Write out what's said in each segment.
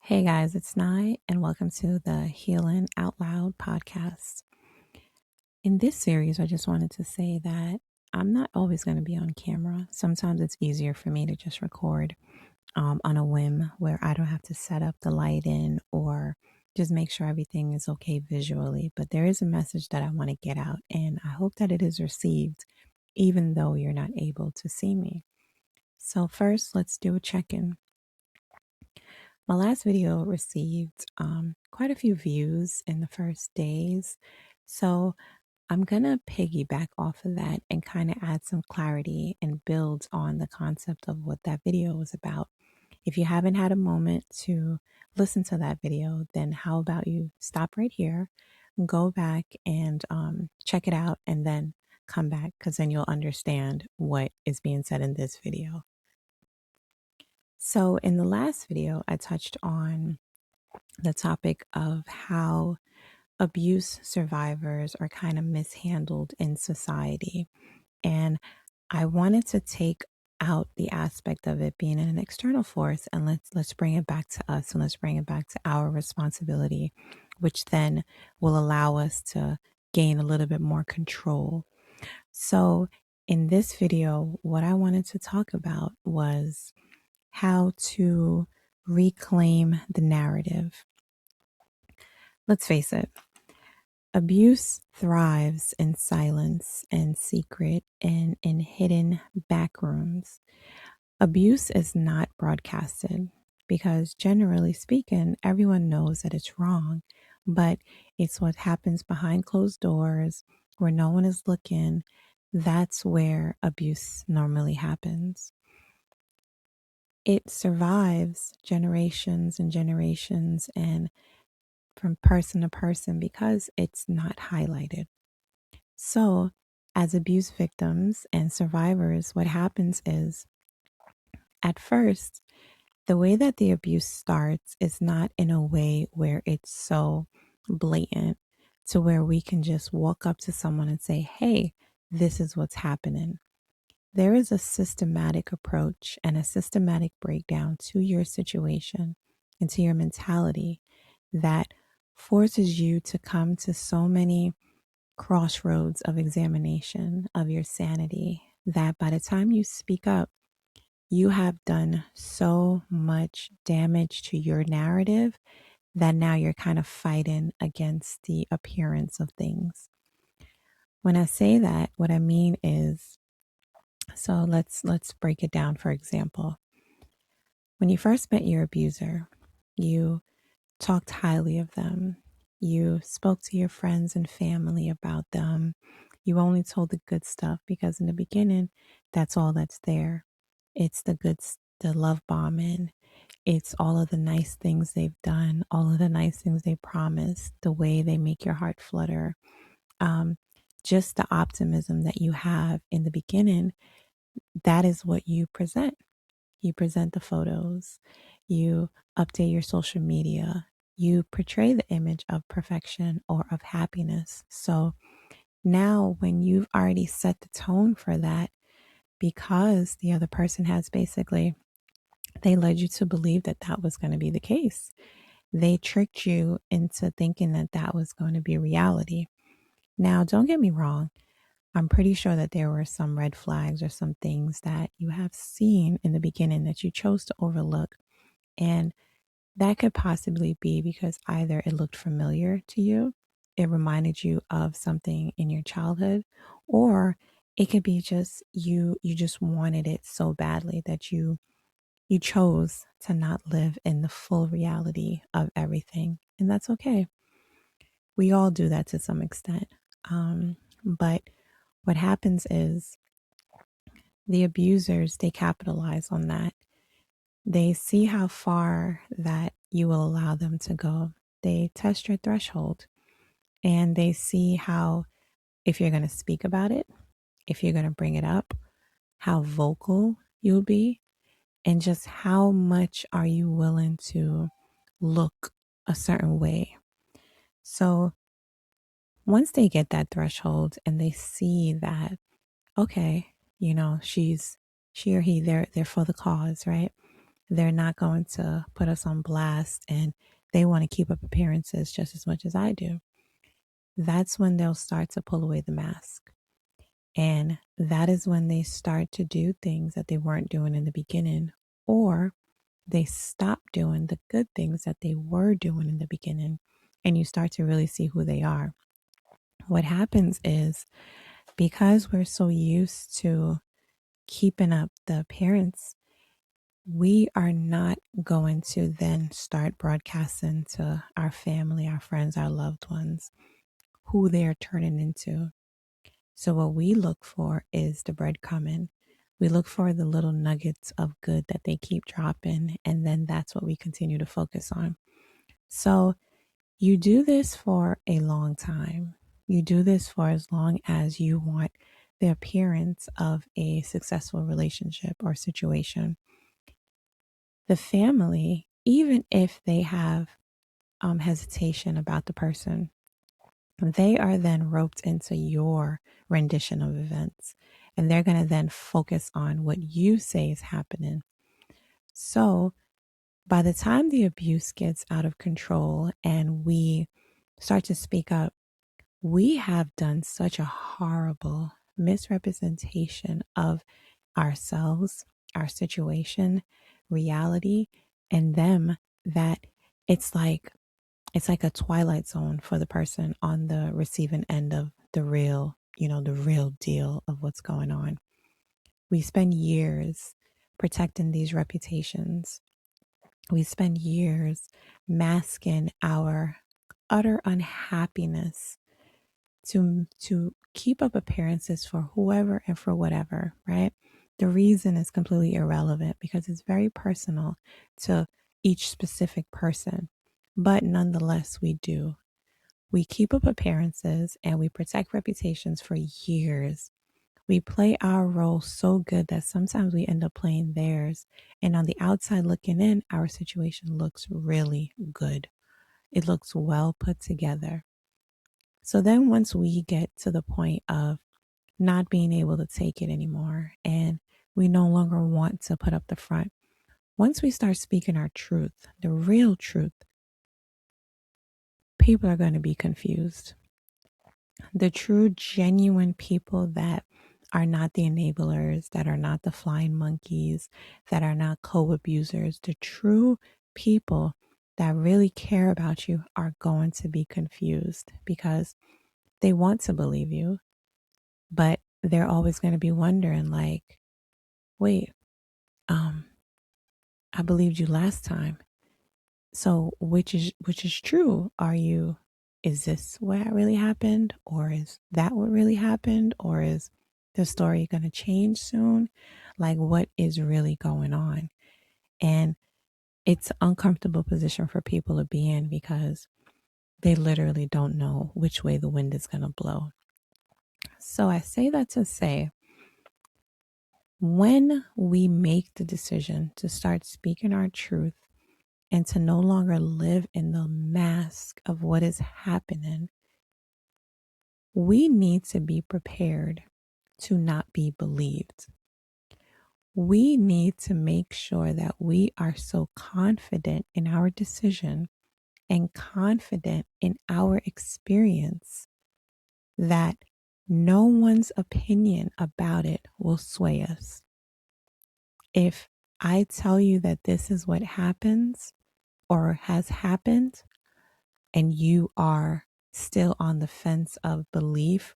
Hey guys, it's Nye, and welcome to the Healing Out Loud podcast. In this series, I just wanted to say that I'm not always going to be on camera. Sometimes it's easier for me to just record on a whim where I don't have to set up the lighting or just make sure everything is okay visually. But there is a message that I want to get out, and I hope that it is received, even though you're not able to see me. So, first, let's do a check in. My last video received quite a few views in the first days. So I'm going to piggyback off of that and kind of add some clarity and build on the concept of what that video was about. If you haven't had a moment to listen to that video, then how about you stop right here, go back and check it out, and then come back because then you'll understand what is being said in this video. So, in the last video, I touched on the topic of how abuse survivors are kind of mishandled in society. And I wanted to take out the aspect of it being an external force and let's bring it back to us, and let's bring it back to our responsibility, which then will allow us to gain a little bit more control. So in this video, what I wanted to talk about was how to reclaim the narrative. Let's face it, abuse thrives in silence and secret and in hidden back rooms. Abuse is not broadcasted because, generally speaking, everyone knows that it's wrong, but it's what happens behind closed doors where no one is looking. That's where abuse normally happens. It survives generations and generations and from person to person because it's not highlighted. So, as abuse victims and survivors, what happens is at first, the way that the abuse starts is not in a way where it's so blatant to where we can just walk up to someone and say, hey, this is what's happening. There is a systematic approach and a systematic breakdown to your situation and to your mentality that forces you to come to so many crossroads of examination of your sanity that by the time you speak up, you have done so much damage to your narrative that now you're kind of fighting against the appearance of things. When I say that, what I mean is, so let's break it down. For example, when you first met your abuser, you talked highly of them. You spoke to your friends and family about them. You only told the good stuff because in the beginning, that's all that's there. It's the love bombing. It's all of the nice things they've done, all of the nice things they promised, the way they make your heart flutter. Um, just the optimism that you have in the beginning, that is what you present. You present the photos, you update your social media, you portray the image of perfection or of happiness. So now, when you've already set the tone for that, because the other person has basically, they led you to believe that that was going to be the case. They tricked you into thinking that that was going to be reality. Now, don't get me wrong. I'm pretty sure that there were some red flags or some things that you have seen in the beginning that you chose to overlook. And that could possibly be because either it looked familiar to you, it reminded you of something in your childhood, or it could be just you just wanted it so badly that you chose to not live in the full reality of everything. And that's okay. We all do that to some extent. But what happens is the abusers, they capitalize on that. They see how far that you will allow them to go. They test your threshold and they see how, if you're going to speak about it, if you're going to bring it up, how vocal you'll be, and just how much are you willing to look a certain way. So once they get that threshold and they see that, okay, she or he, they're for the cause, right? they're not going to put us on blast and they want to keep up appearances just as much as I do. That's when they'll start to pull away the mask. And that is when they start to do things that they weren't doing in the beginning, or they stop doing the good things that they were doing in the beginning, and you start to really see who they are. What happens is, because we're so used to keeping up the appearance, we are not going to then start broadcasting to our family, our friends, our loved ones, who they're turning into. So what we look for is the breadcrumbing. We look for the little nuggets of good that they keep dropping, and then that's what we continue to focus on. So you do this for a long time. You do this for as long as you want the appearance of a successful relationship or situation. The family, even if they have hesitation about the person, they are then roped into your rendition of events, and they're going to then focus on what you say is happening. So by the time the abuse gets out of control and we start to speak up, we have done such a horrible misrepresentation of ourselves, our situation, reality, and them, that it's like a twilight zone for the person on the receiving end of the real, the real deal of what's going on. We spend years protecting these reputations. We spend years masking our utter unhappiness to keep up appearances for whoever and for whatever, right? The reason is completely irrelevant because it's very personal to each specific person. But nonetheless, we do. We keep up appearances and we protect reputations for years. We play our role so good that sometimes we end up playing theirs. And on the outside looking in, our situation looks really good. It looks well put together. So then once we get to the point of not being able to take it anymore and we no longer want to put up the front, once we start speaking our truth, the real truth, people are going to be confused. The true, genuine people that are not the enablers, that are not the flying monkeys, that are not co-abusers, the true people that really care about you are going to be confused because they want to believe you, but they're always going to be wondering like, wait, I believed you last time. So which is true? Is this what really happened? Or is that what really happened? Or is the story going to change soon? Like, what is really going on? And it's an uncomfortable position for people to be in because they literally don't know which way the wind is going to blow. So I say that to say, when we make the decision to start speaking our truth and to no longer live in the mask of what is happening, we need to be prepared to not be believed. We need to make sure that we are so confident in our decision and confident in our experience that no one's opinion about it will sway us. If I tell you that this is what happens or has happened, and you are still on the fence of belief,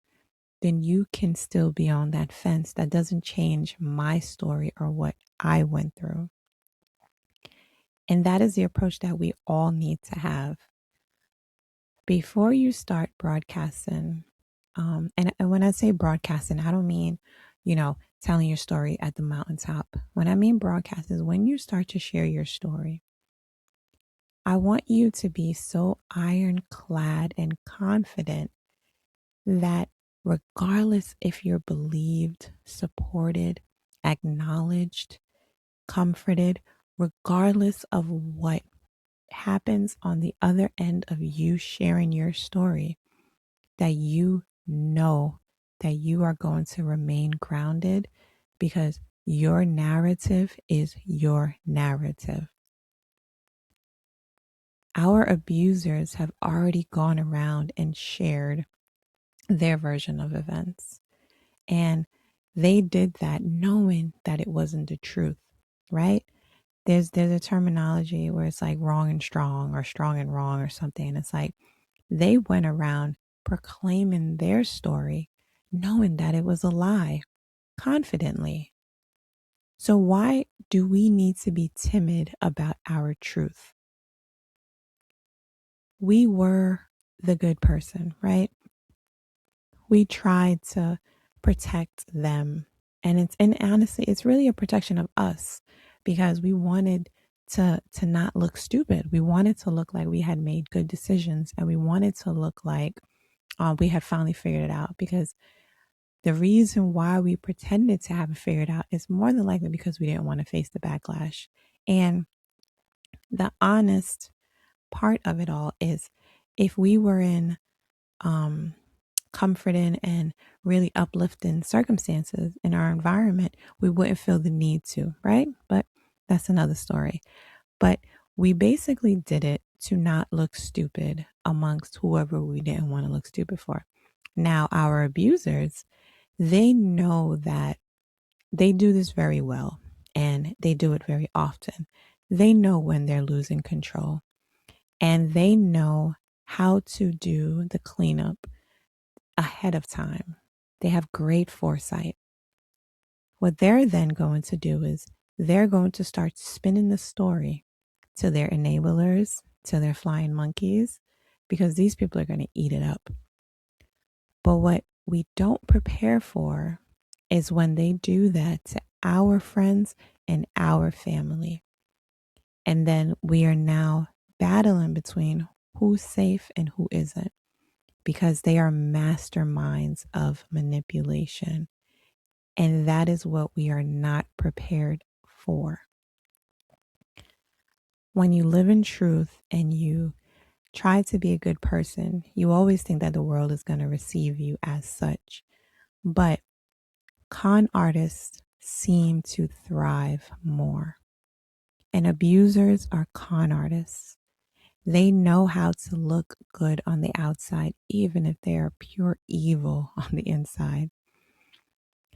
then you can still be on that fence. That doesn't change my story or what I went through. And that is the approach that we all need to have. Before you start broadcasting, and when I say broadcasting, I don't mean, telling your story at the mountaintop. When I mean broadcast is when you start to share your story. I want you to be so ironclad and confident that regardless if you're believed, supported, acknowledged, comforted, regardless of what happens on the other end of you sharing your story, that you know that you are going to remain grounded because Your narrative is your narrative. Our abusers have already gone around and shared their version of events. And they did that knowing that it wasn't the truth, right? There's a terminology where it's like wrong and strong or strong and wrong or something. And it's like they went around proclaiming their story, knowing that it was a lie, confidently. So why do we need to be timid about our truth? We were the good person, right? We tried to protect them. And honestly, it's really a protection of us because we wanted to not look stupid. We wanted to look like we had made good decisions, and we wanted to look like we had finally figured it out, because the reason why we pretended to have it figured out is more than likely because we didn't want to face the backlash. And the honest part of it all is, if we were in um, comforting and really uplifting circumstances in our environment, we wouldn't feel the need to, right? But that's another story. But we basically did it to not look stupid amongst whoever we didn't want to look stupid for. Now, our abusers, they know that they do this very well, and they do it very often. They know when they're losing control, and they know how to do the cleanup ahead of time. They have great foresight. What they're then going to do is they're going to start spinning the story to their enablers, to their flying monkeys, because these people are going to eat it up. But what we don't prepare for is when they do that to our friends and our family. And then we are now battling between who's safe and who isn't, because they are masterminds of manipulation. And that is what we are not prepared for. When you live in truth and you try to be a good person, you always think that the world is going to receive you as such. But con artists seem to thrive more. And abusers are con artists. They know how to look good on the outside, even if they are pure evil on the inside.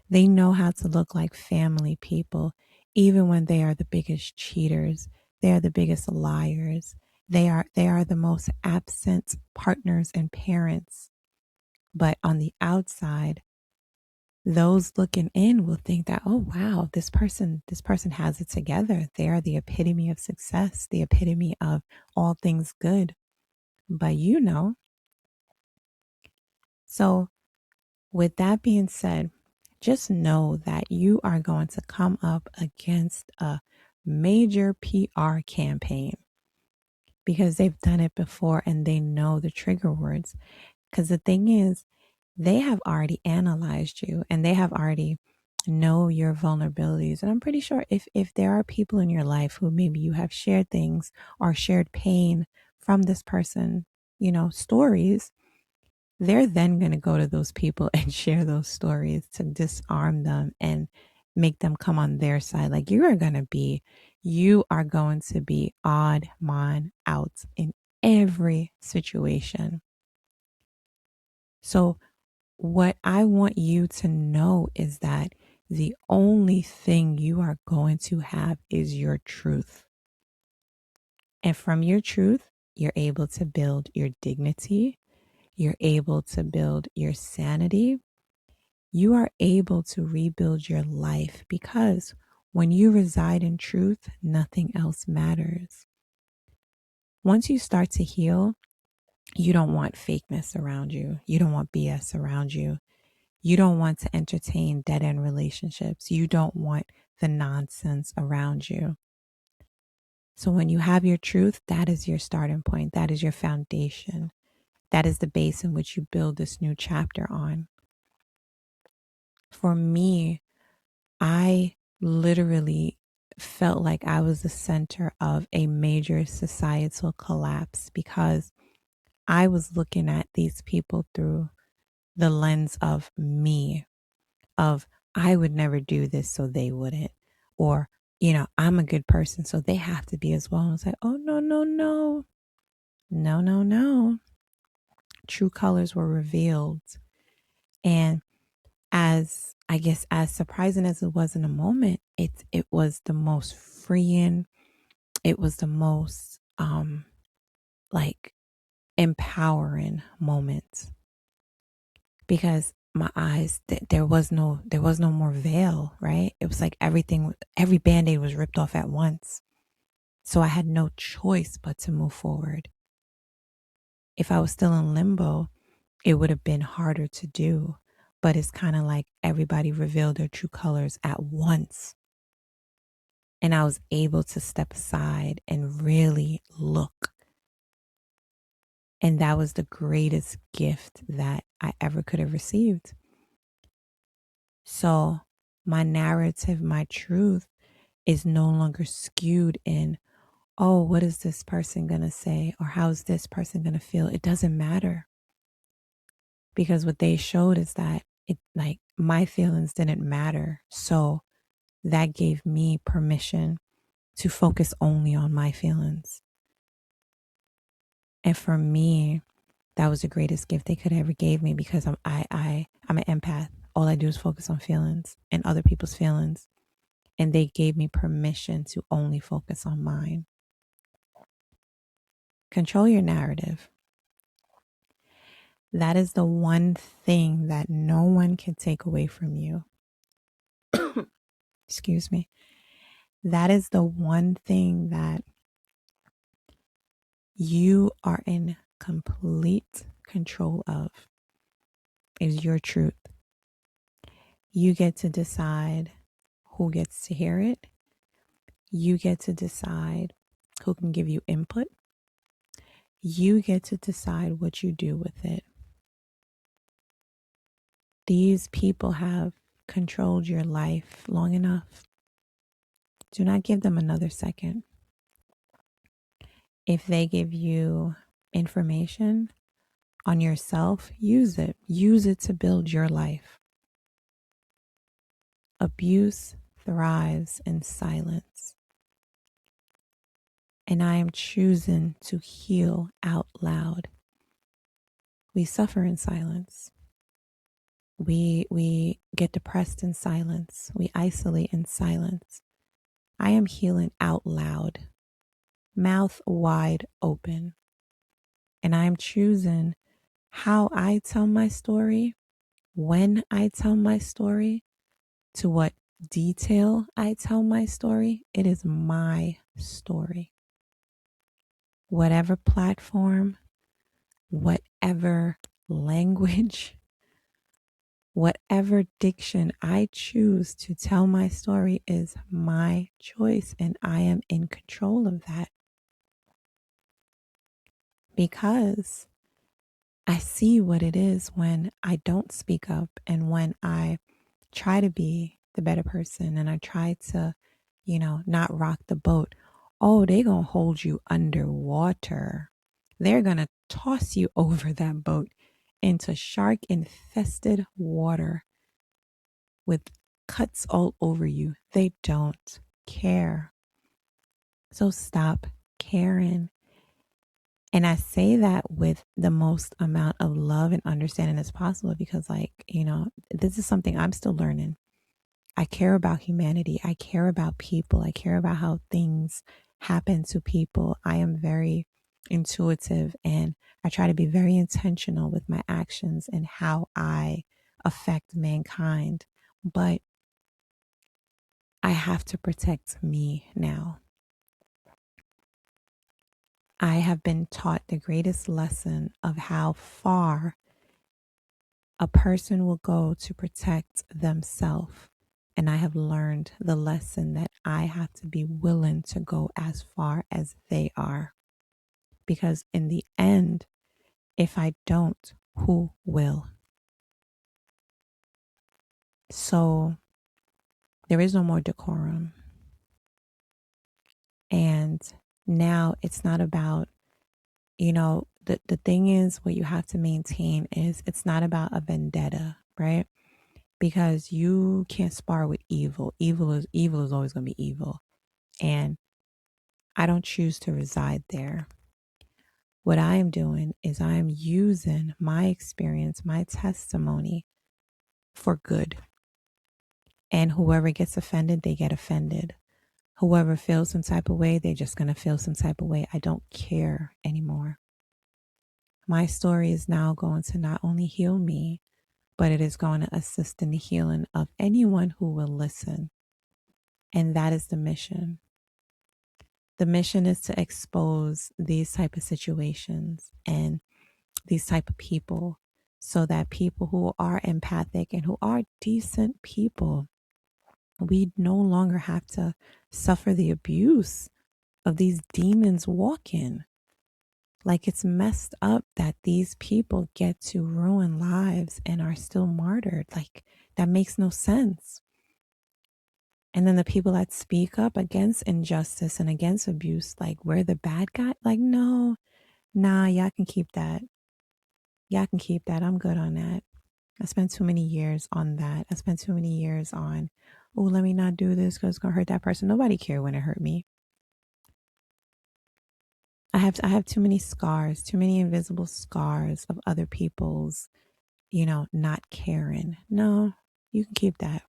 They know how to look like family people, even when they are the biggest cheaters. They are the biggest liars. They are the most absent partners and parents. But on the outside, those looking in will think that, oh wow, this person has it together. They are the epitome of success, the epitome of all things good. But so with that being said, just know that you are going to come up against a major PR campaign, because they've done it before and they know the trigger words. Because the thing is, they have already analyzed you and they have already know your vulnerabilities. And I'm pretty sure if there are people in your life who maybe you have shared things or shared pain from this person, stories, they're then going to go to those people and share those stories to disarm them and make them come on their side. Like you are going to be odd man out in every situation. So what I want you to know is that the only thing you are going to have is your truth. And from your truth, you're able to build your dignity. You're able to build your sanity. You are able to rebuild your life, because when you reside in truth, nothing else matters. Once you start to heal, you don't want fakeness around you. You don't want BS around you. You don't want to entertain dead end relationships. You don't want the nonsense around you. So when you have your truth, that is your starting point. That is your foundation. That is the base in which you build this new chapter on. For me, I literally felt like I was the center of a major societal collapse, because I was looking at these people through the lens of me, of I would never do this, so they wouldn't. Or, you know, I'm a good person, so they have to be as well. And it's like, oh, no, no, no. No, no, no. True colors were revealed. And as I guess as surprising as it was in the moment, it was the most freeing. It was the most like empowering moment, because my eyes, there was no more veil, right? It was like every band-aid was ripped off at once. So I had no choice but to move forward. If I was still in limbo, it would have been harder to do. But it's kind of like everybody revealed their true colors at once. And I was able to step aside and really look. And that was the greatest gift that I ever could have received. So my narrative, my truth is no longer skewed in, oh, what is this person going to say? Or how is this person going to feel? It doesn't matter. Because what they showed is that it, like, my feelings didn't matter. So that gave me permission to focus only on my feelings. And for me, that was the greatest gift they could ever gave me, because I'm an empath. All I do is focus on feelings and other people's feelings. And they gave me permission to only focus on mine. Control your narrative. That is the one thing that no one can take away from you. Excuse me. That is the one thing that you are in complete control of, is your truth. You get to decide who gets to hear it. You get to decide who can give you input. You get to decide what you do with it. These people have controlled your life long enough. Do not give them another second. If they give you information on yourself, use it. Use it to build your life. Abuse thrives in silence. And I am choosing to heal out loud. We suffer in silence. We get depressed in silence. We isolate in silence. I am healing out loud, mouth wide open. And I am choosing how I tell my story, when I tell my story, to what detail I tell my story. It is my story. Whatever platform, whatever language, whatever diction I choose to tell my story is my choice, and I am in control of that. Because I see what it is when I don't speak up, and when I try to be the better person and I try to, not rock the boat. Oh, they gonna hold you underwater. They're gonna toss you over that boat into shark infested water with cuts all over you. They don't care. So stop caring. And I say that with the most amount of love and understanding as possible, because, this is something I'm still learning. I care about humanity. I care about people. I care about how things happen to people. I am very intuitive, and I try to be very intentional with my actions and how I affect mankind. But I have to protect me now. I have been taught the greatest lesson of how far a person will go to protect themselves. And I have learned the lesson that I have to be willing to go as far as they are. Because in the end, if I don't, who will? So there is no more decorum. And now it's not about, the thing is, what you have to maintain is, it's not about a vendetta, right? because you can't spar with evil. Evil is always going to be evil. And I don't choose to reside there. What I am doing is I am using my experience, my testimony for good. And whoever gets offended, they get offended. Whoever feels some type of way, they're just going to feel some type of way. I don't care anymore. My story is now going to not only heal me, but it is going to assist in the healing of anyone who will listen. And that is the mission. The mission is to expose these type of situations and these type of people so that people who are empathic and who are decent people, we no longer have to suffer the abuse of these demons walking. Like, it's messed up that these people get to ruin lives and are still martyred. Like, that makes no sense. And then the people that speak up against injustice and against abuse, like, we're the bad guy. Like, no, nah, y'all can keep that. Y'all can keep that. I'm good on that. I spent too many years on that. I spent too many years on, oh, let me not do this because it's going to hurt that person. Nobody cared when it hurt me. I have too many scars, too many invisible scars of other people's, not caring. No, you can keep that.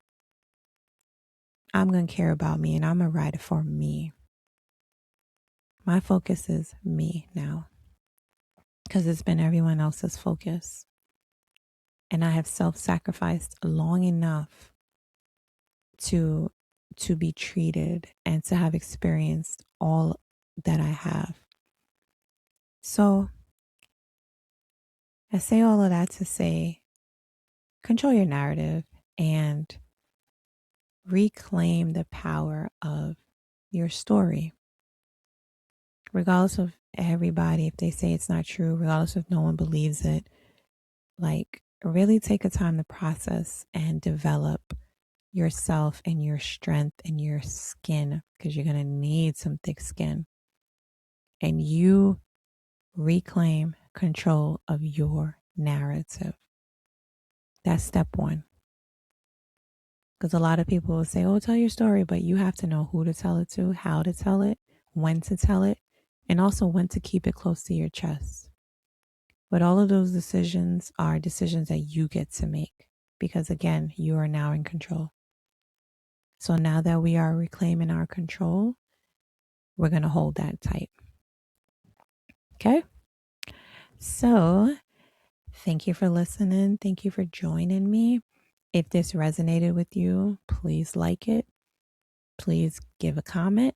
I'm going to care about me and I'm going to write it for me. My focus is me now because it's been everyone else's focus. And I have self-sacrificed long enough to be treated and to have experienced all that I have. So I say all of that to say, control your narrative and reclaim the power of your story. Regardless of everybody, if they say it's not true, regardless if no one believes it, like, really take a time to process and develop yourself and your strength and your skin, because you're going to need some thick skin. And you reclaim control of your narrative. That's step one. Because a lot of people will say, oh, tell your story, but you have to know who to tell it to, how to tell it, when to tell it, and also when to keep it close to your chest. But all of those decisions are decisions that you get to make because, again, you are now in control. So now that we are reclaiming our control, we're going to hold that tight. Okay? So thank you for listening. Thank you for joining me. If this resonated with you, please like it. Please give a comment.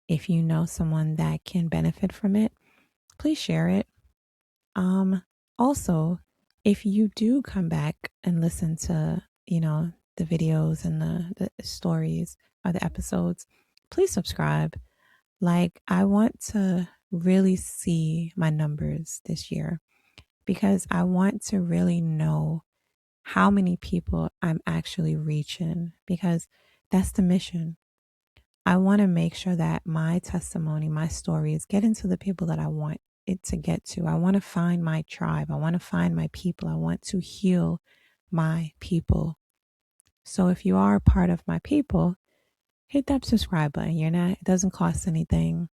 If you know someone that can benefit from it, please share it. Also, if you do come back and listen to, the videos and the stories or the episodes, please subscribe. Like, I want to really see my numbers this year because I want to really know how many people I'm actually reaching, because that's the mission. I want to make sure that my testimony, my story is getting to the people that I want it to get to. I want to find my tribe. I want to find my people. I want to heal my people. So if you are a part of my people, hit that subscribe button. It doesn't cost anything.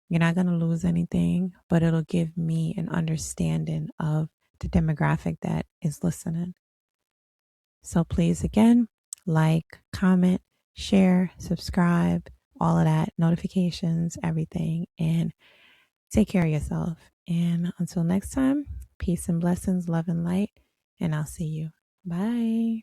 You're not going to lose anything, but it'll give me an understanding of the demographic that is listening. So please, again, like, comment, share, subscribe, all of that, notifications, everything, and take care of yourself. And until next time, peace and blessings, love and light, and I'll see you. Bye.